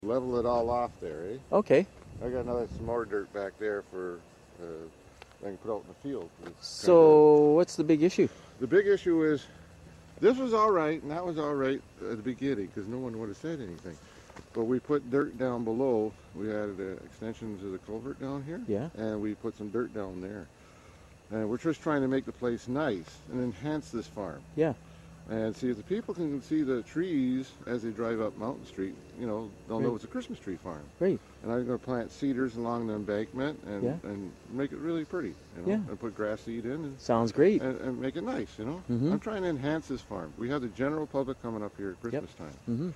Level it all off there, eh? Okay. I got some more dirt back there for I can put out in the field. So what's the big issue? The big issue is this was all right and that was all right at the beginning because no one would have said anything. But we put dirt down below. We added extensions of the culvert down here. Yeah. And we put some dirt down there. And we're just trying to make the place nice and enhance this farm. Yeah. And see, if the people can see the trees as they drive up Mountain Street, you know, they'll know it's a Christmas tree farm. Great. And I'm going to plant cedars along the embankment and make it really pretty, you know, and put grass seed in. And, sounds great. And make it nice, you know. I'm trying to enhance this farm. We have the general public coming up here at Christmas time.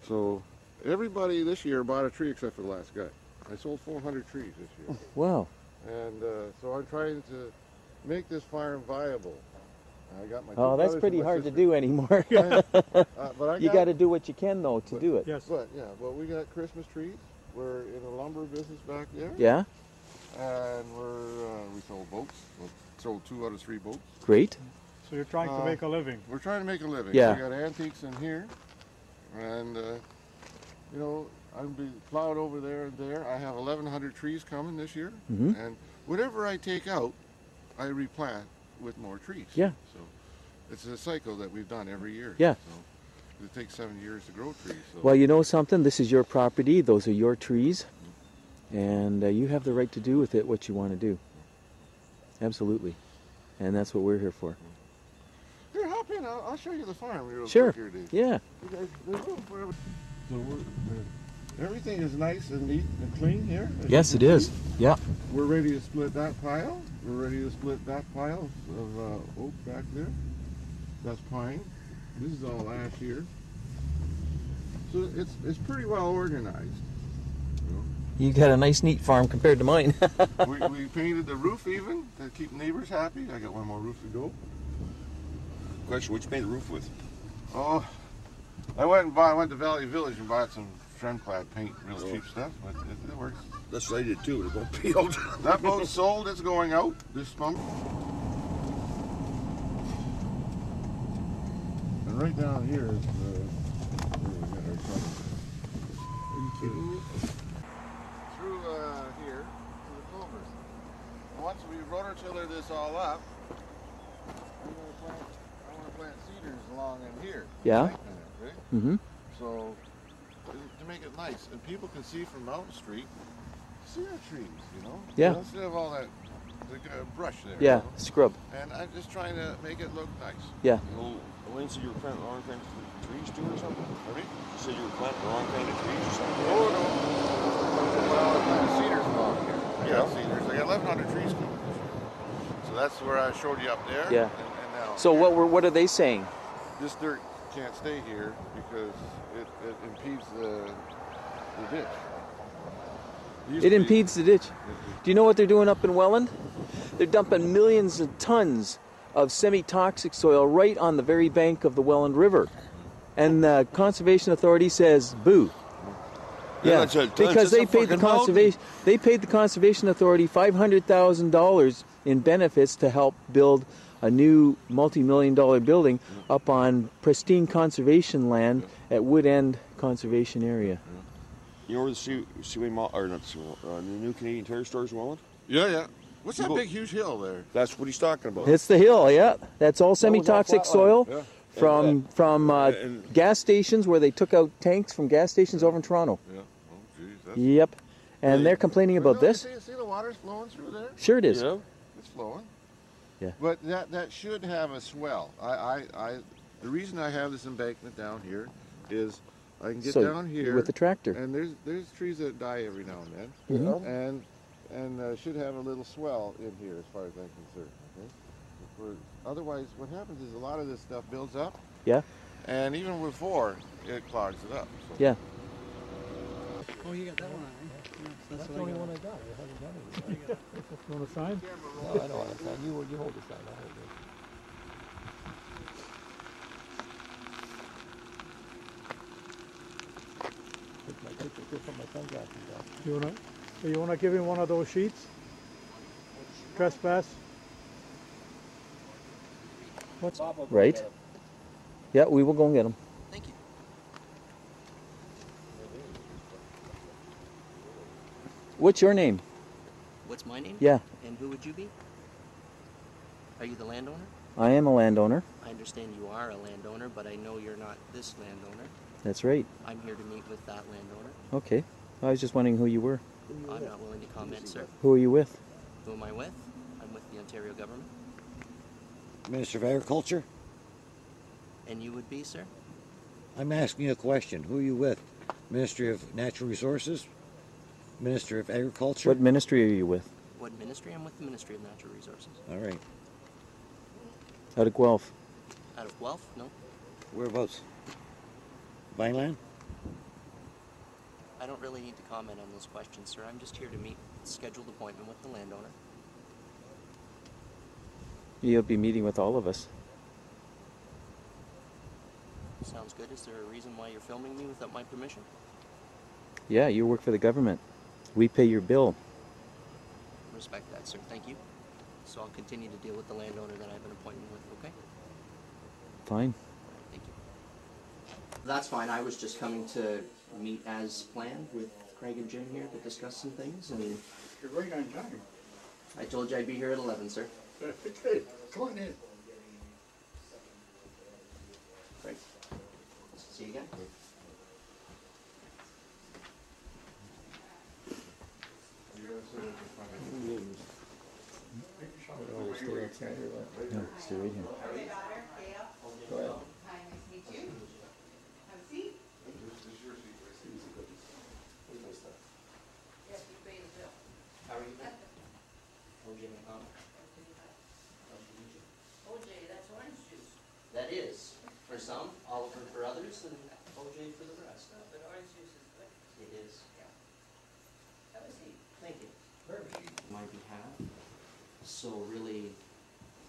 So everybody this year bought a tree except for the last guy. I sold 400 trees this year. Wow. And so I'm trying to make this farm viable. I got my that's pretty hard to do anymore. But you got to do what you can though to do it. Yes. But we got Christmas trees. We're in a lumber business back there. Yeah. And we sold boats. We sold 2 out of 3 boats. Great. So you're trying to make a living. We're trying to make a living. Yeah. We got antiques in here, and you know, I'm be plowed over there and there. I have 1,100 trees coming this year, and whatever I take out, I replant with more trees. Yeah. So it's a cycle that we've done every year. Yeah. So it takes 7 years to grow trees. So. Well, you know something? This is your property. Those are your trees. And you have the right to do with it what you want to do. Absolutely. And that's what we're here for. Here, hop in. I'll show you the farm real Sure. quick here, Dave. Yeah. There's room for everything. So everything is nice and neat and clean here. Yes, it is. Yeah. We're ready to split that pile. We're ready to split that pile of oak back there. That's pine. This is all ash here. So it's pretty well organized. You got a nice, neat farm compared to mine. we painted the roof even to keep neighbors happy. I got one more roof to go. Question: what'd you paint the roof with? Oh, I went to Valley Village and bought some Tremclad paint, real cheap stuff, but it works. That's what I did too, but it won't be out. That boat's sold, it's going out this month. And right down here is where we got our truck. Through here to the culvert. Once we rototiller this all up, I want to plant cedars along in here. Yeah. Right? So to make it nice, and people can see from Mountain Street, see our trees, you know? Yeah. Instead of all that brush there. Yeah, you know? scrub. And I'm just trying to make it look nice. Yeah. Well, Wayne said you were planting the wrong kind of trees too or something? Pardon me? You said you were planting the wrong kind of trees or something? Oh, no. Well, I planted cedars along here. I got cedars. I got 1,100 trees coming this year. So that's where I showed you up there. Yeah. And now So here. what are they saying? This dirt can't stay here because it impedes the ditch. It impedes the ditch. Do you know what they're doing up in Welland? They're dumping millions of tons of semi-toxic soil right on the very bank of the Welland River. And the Conservation Authority says, boo. Yeah, because they paid the Conservation Authority $500,000 in benefits to help build a new multi-million-dollar building up on pristine conservation land at Wood End Conservation Area. You know where the Seaway Mall, or not Seaway, the new Canadian Tire Stores in Welland? Yeah, yeah. What's that big, huge hill there? That's what he's talking about. It's the hill, yeah. That's all semi-toxic soil Yeah. from gas stations where they took out tanks from gas stations over in Toronto. Yeah. Oh, geez. Yep. And they're complaining about this. See the water's flowing through there? Sure it is. Yeah. It's flowing. Yeah. But that should have a swell. The reason I have this embankment down here is I can get down here with the tractor. and there's trees that die every now and then, and should have a little swell in here as far as I'm concerned. Okay? Otherwise, what happens is a lot of this stuff builds up. Yeah. And even before it clogs it up. So. Yeah. Oh, you got that one on, eh? Yeah, that's the only one I got. I haven't done it. You want to sign? No, I don't want to sign. You hold the sign. I'll hold it. Put my sunglasses on. You wanna give him one of those sheets? Trespass? What's right? Yeah, we will go and get them. Thank you. What's your name? What's my name? Yeah. And who would you be? Are you the landowner? I am a landowner. I understand you are a landowner, but I know you're not this landowner. That's right. I'm here to meet with that landowner. Okay. I was just wondering who you were. I'm not willing to comment, sir. Who are you with? Who am I with? I'm with the Ontario government. Minister of Agriculture? And you would be, sir? I'm asking you a question. Who are you with? Ministry of Natural Resources? Minister of Agriculture? What ministry are you with? What ministry? I'm with the Ministry of Natural Resources. All right. Out of Guelph. Out of Guelph? No. Whereabouts? Vineland? I don't really need to comment on those questions, sir. I'm just here to meet a scheduled appointment with the landowner. You'll be meeting with all of us. Sounds good. Is there a reason why you're filming me without my permission? Yeah, you work for the government. We pay your bill. Respect that, sir. Thank you. So I'll continue to deal with the landowner that I have an appointment with, okay? Fine. Thank you. That's fine. I was just coming to meet as planned with Craig and Jim here to discuss some things. And You're right on time. I told you I'd be here at 11, sir. Okay, come on in. Great. See you again. No, stay right here. Go ahead. Hi, nice to meet you. Have a seat. Yes, you pay the bill. How are you? OJ McConnell. OJ, that's orange juice. That is, for some, Oliver for others, and OJ for the rest. No, but orange juice is good. It is. Have a seat. Thank you. On my behalf. So really,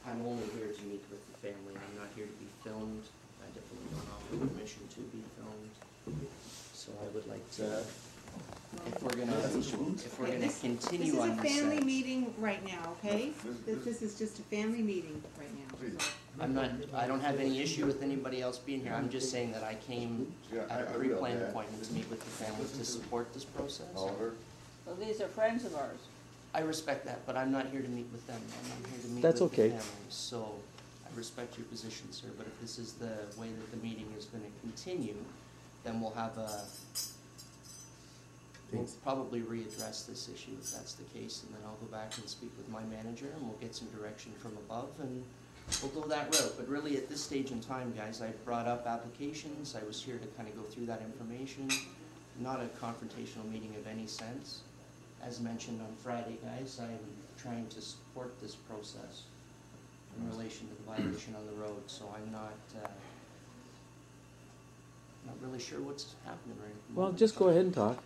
I'm only here to meet with the family. I'm not here to be filmed. I definitely don't offer permission to be filmed. So I would like to, if we're gonna continue on This is a this family side. meeting right now, okay? This is just a family meeting right now. So. I don't have any issue with anybody else being here. I'm just saying that I came at a pre-planned appointment to meet with the family to support this process. Oliver? Well, these are friends of ours. I respect that, but I'm not here to meet with them. I'm here to meet That's with okay. the family. So I respect your position, sir, but if this is the way that the meeting is gonna continue, then we'll probably readdress this issue if that's the case, and then I'll go back and speak with my manager, and we'll get some direction from above, and we'll go that route. But really, at this stage in time, guys, I brought up applications. I was here to kind of go through that information. Not a confrontational meeting of any sense. As mentioned on Friday, guys, I'm trying to support this process in relation to the violation on the road, so I'm not really sure what's happening right now. Well, just go ahead and talk.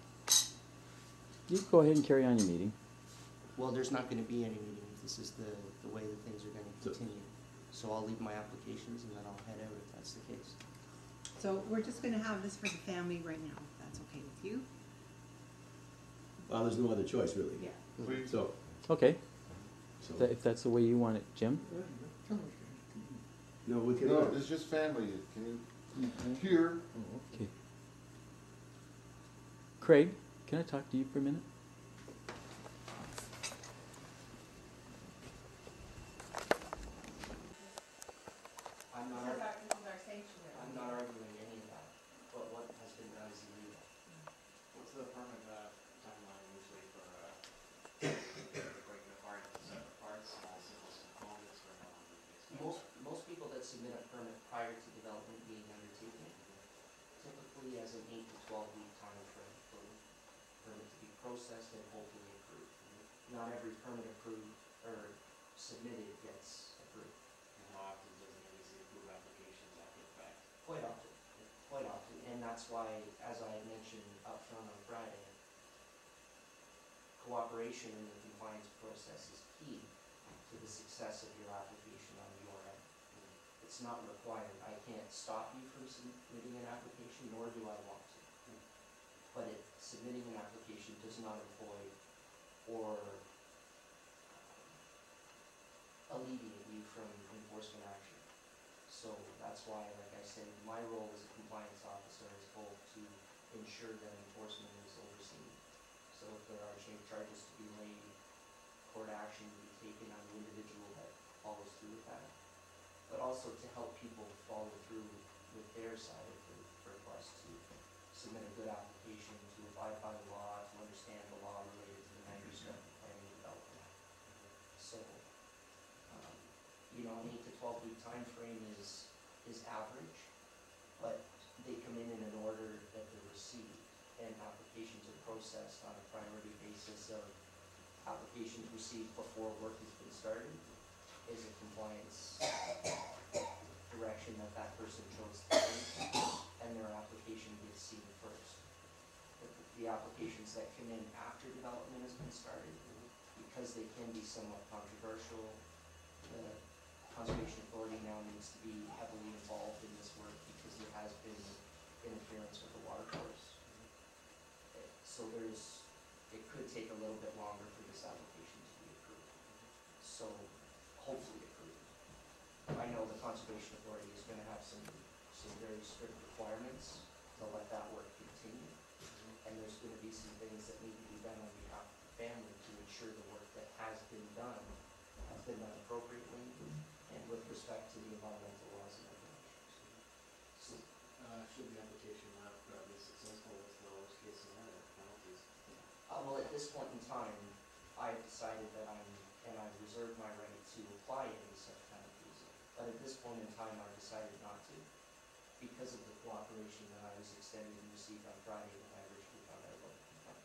You go ahead and carry on your meeting. Well, there's not gonna be any meeting if this is the way that things are gonna continue. So I'll leave my applications and then I'll head out if that's the case. So we're just gonna have this for the family right now, if that's okay with you? Well, there's no other choice, really. Yeah. So, Okay. so If that's the way you want it, Jim. no, we can. No, it's just family. Can you hear? Okay. Craig, can I talk to you for a minute? I'm not This is our sanctuary. I'm not arguing any of that, but what has been done is illegal. What's the permit timeline usually for breaking apart separate parts, small simple components for Most people that submit a permit prior to development being undertaken, typically has an 8 to 12 week time frame for permit to be processed and hopefully approved. Not every permit approved or submitted gets approved. And how often does an NEC approve applications after the fact? Quite often, and that's why, as I mentioned up front on Friday, cooperation in the compliance process is key to the success of your application on your end. It's not required. I can't stop you from submitting an application, nor do I want to. But submitting an application does not avoid or alleviate you from enforcement action. So that's why, like I said, my role as a compliance officer is both to ensure that enforcement is overseen. So if there are charges court action to be taken on the individual that follows through with that, but also to help people follow through with their side of the request to submit a good application, to abide by the law, to understand the law related to the Niagara Escarpment planning development. So, you know, an 8 to 12 week time frame is average, but they come in an order that they're received, and applications are processed on a priority basis of applications received before work has been started is a compliance direction that that person chose to take, and their application gets seen first. The applications that come in after development has been started, because they can be somewhat controversial, the Conservation Authority now needs to be heavily involved in this work because there has been interference with the water course. So it could take a little bit longer for this application to be approved. So hopefully approved. I know the Conservation Authority is going to have some very strict requirements to let that work continue. And there's going to be some things that need to be done on behalf of the family to ensure the work that has been done appropriately and with respect to the environmental laws and regulations. So, should the application not be successful, what's the worst case scenario, penalties? Well, at this point in time, I have decided that I've reserved my right to apply any such penalties. But at this point in time, I've decided not to, because of the cooperation that I was extended and received on Friday when I originally found out about the complaint.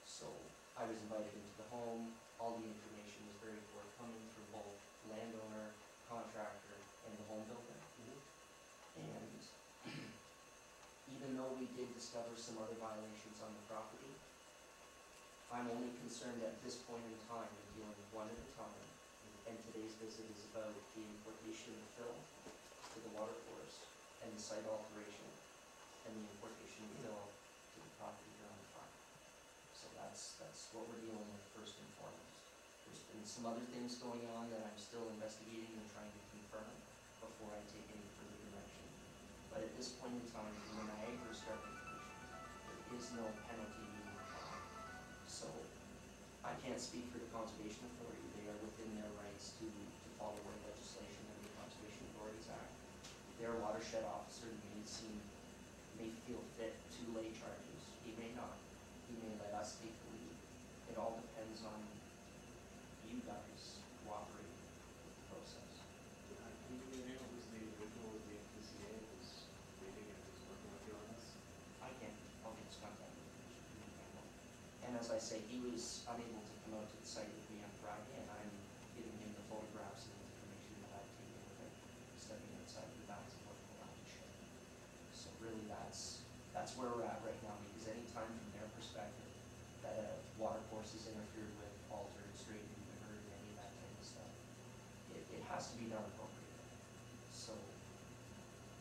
So I was invited into the home. All the information was very forthcoming from both landowner, contractor, and the home builder. And even though we did discover some other violations on the property, I'm only concerned at this point in time in dealing with one at a time. And today's visit is about the importation of fill to the water course and the site alteration and the importation of fill to the property here on the front. So that's what we're dealing with first and foremost. There's been some other things going on that I'm still investigating and trying to confirm before I take any further direction. But at this point in time, in the Niagara Escarpment Commission, there is no penalty being applied. So I can't speak for the Conservation Authority. They are within their rights to follow the legislation under the Conservation Authorities Act. Their watershed officer may feel fit to lay charges. He may not. He may let us take the lead. It all depends on you guys cooperating with the process. Can you give me a name of who's the individual with the NPCA who's reading and who's working with you on this? I can. I'll get his contact information. And as I say, he was unable to come out to the site with me on Friday, and I'm giving him the photographs and information that I've taken with him, stepping outside the bounds of what we're allowed to share. So really that's where we're at right now, because any time from their perspective that a water course is interfered with, altered, straightened, diverted, any of that type of stuff, it has to be done appropriately. So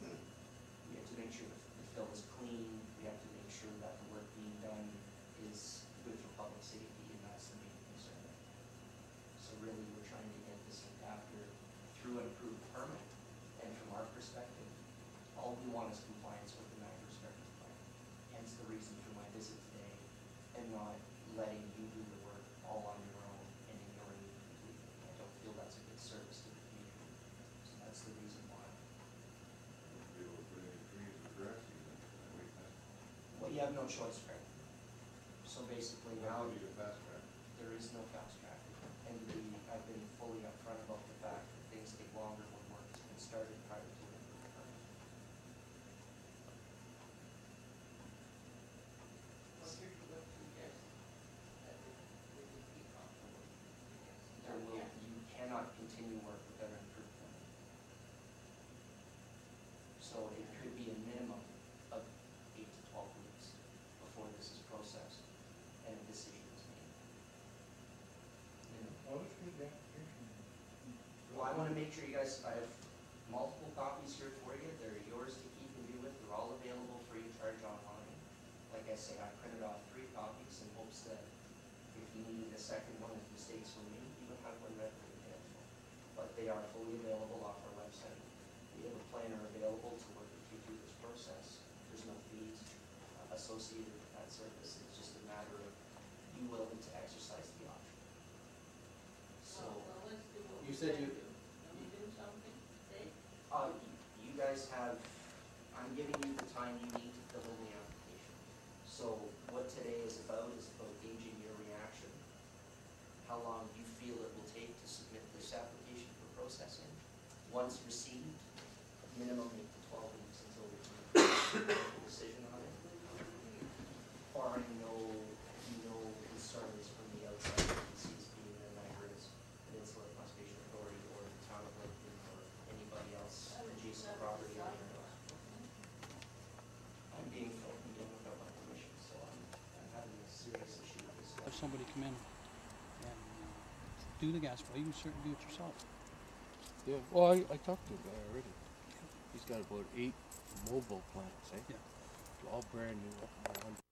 we have to make sure the fill is clean, we have to make sure that the work being done is good for public safety, and that's the main concern. So really we're trying to get this looked after through an approved permit, and from our perspective, all we want is compliance with the Niagara Escarpment plan. Hence the reason for my visit today, and not letting you do the work all on your own and ignoring me completely. I don't feel that's a good service to the community. So that's the reason why. Be able to put any trees or grass even, that way that. Well, you have no choice, Craig. So basically now, Need a fast track. there is no fast track. And I've been fully upfront about the fact that things take longer when work has been started prior to an approved permit. You cannot continue work without an approved permit. So it could be a minimum of 8 to 12 weeks before this is processed and a decision is made. Well, let's get the application. Well, I want to make sure you guys, I have multiple copies here for you. They're yours to keep and do with. They're all available free of charge online. Like I say, I printed off 3 copies in hopes that if you needed a second one with mistakes from me, you would have one readily available. But they are fully available off our website. We have a planner available to work with you through this process. There's no fees associated with that service. It's just a matter of you willing to exercise the option. how long you feel it will take to submit this application for processing. Once received, minimum 8 to 12 weeks until we can make a decision on it. Barring no concerns from the outside agencies, being the Niagara Peninsula Conservation Authority or the town of Lakewood or anybody else adjacent property owners. I'm being filmed without my permission, so I'm having a serious issue with this. Have somebody come in and do the gas well, you can certainly do it yourself. Yeah, well, I talked to the guy already. He's got about 8 mobile plants, eh? Yeah. All brand new, up in the